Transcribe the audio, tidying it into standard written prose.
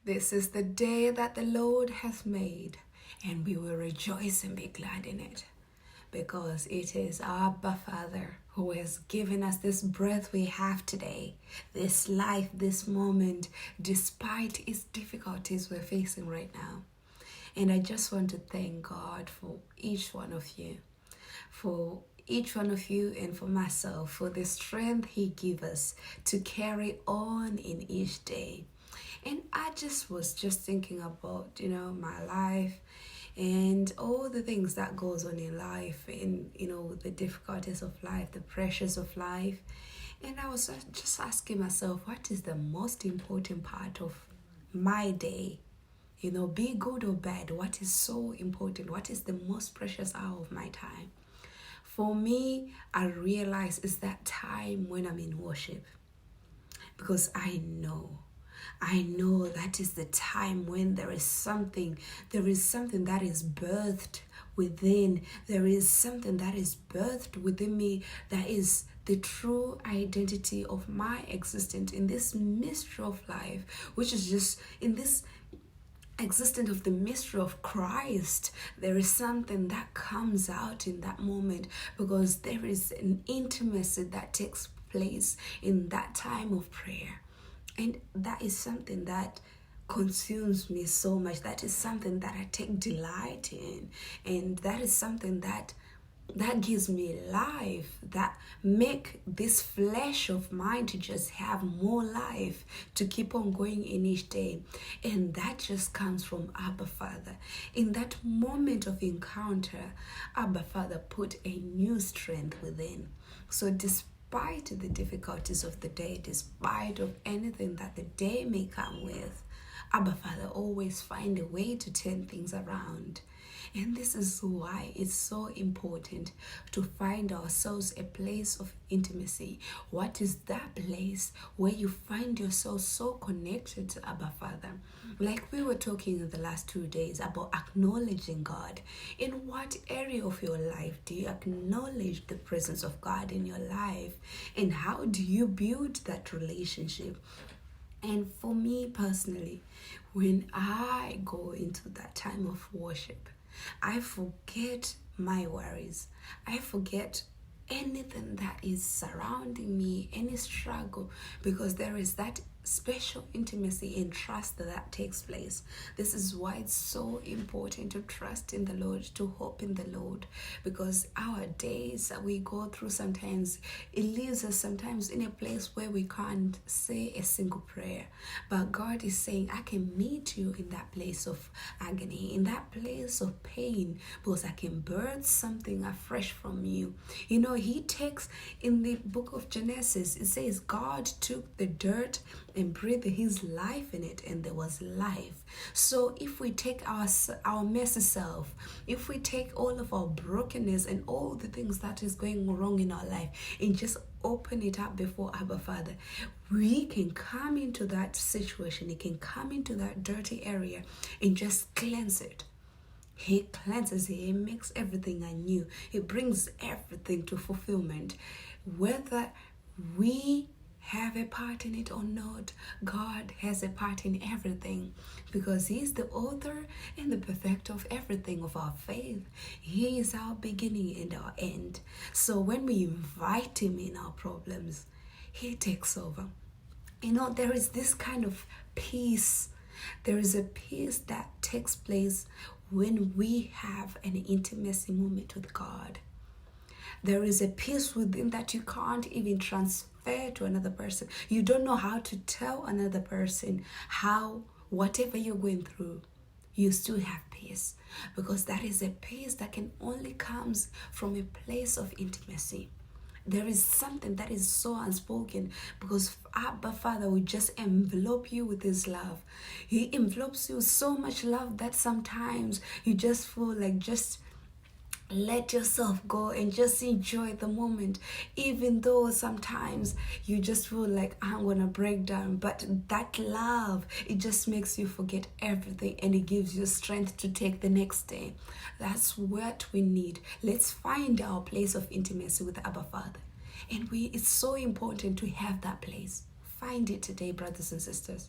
This is the day that the Lord has made, and we will rejoice and be glad in it, because it is our Abba Father who has given us this breath we have today, this life, this moment, despite its difficulties we're facing right now. And I just want to thank God for each one of you, and for myself, for the strength He gives us to carry on in each day. And I was just thinking about, my life and all the things that goes on in life, and, the difficulties of life, the pressures of life. And I was just asking myself, what is the most important part of my day? Be good or bad, what is so important? What is the most precious hour of my time? For me, I realize it's that time when I'm in worship, because I know that is the time when there is something that is birthed within. There is something that is birthed within me that is the true identity of my existence in this mystery of life, which is just in this existence of the mystery of Christ. There is something that comes out in that moment, because there is an intimacy that takes place in that time of prayer. And that is something that consumes me so much. That is something that I take delight in. And that is something that gives me life, that make this flesh of mine to just have more life, to keep on going in each day. And that just comes from Abba Father. In that moment of encounter, Abba Father put a new strength within. So despite the difficulties of the day, despite of anything that the day may come with, Abba Father always find a way to turn things around. And this is why it's so important to find ourselves a place of intimacy. What is that place where you find yourself so connected to Abba Father? Like we were talking in the last 2 days about acknowledging God. In what area of your life do you acknowledge the presence of God in your life? And how do you build that relationship? And for me personally, when I go into that time of worship, I forget my worries. I forget anything that is surrounding me, any struggle, because there is that special intimacy and trust that takes place. This is why it's so important to trust in the Lord, to hope in the Lord, because our days that we go through, sometimes it leaves us sometimes in a place where we can't say a single prayer. But God is saying, I can meet you in that place of agony, in that place of pain, because I can birth something afresh from you. He takes, in the book of Genesis, it says God took the dirt and breathed His life in it, and there was life. So if we take our messy self, if we take all of our brokenness and all the things that is going wrong in our life, and just open it up before Abba Father, we can come into that situation, He can come into that dirty area and just cleanse it. He cleanses it. He makes everything anew. He brings everything to fulfillment. Whether we have a part in it or not, God has a part in everything, because He is the author and the perfecter of everything, of our faith. He is our beginning and our end. So when we invite Him in our problems, He takes over. There is this kind of peace. There is a peace that takes place when we have an intimacy moment with God. There is a peace within that you can't even transfer to another person. You don't know how to tell another person how, whatever you're going through, you still have peace, because that is a peace that can only comes from a place of intimacy. There is something that is so unspoken, because Abba Father will just envelope you with His love. He envelopes you so much love that sometimes you just feel like just let yourself go and just enjoy the moment, even though sometimes you just feel like I'm gonna break down. But that love, it just makes you forget everything, and it gives you strength to take the next day. That's what we need. Let's find our place of intimacy with Abba Father, and it's so important to have that place. Find it today, brothers and sisters.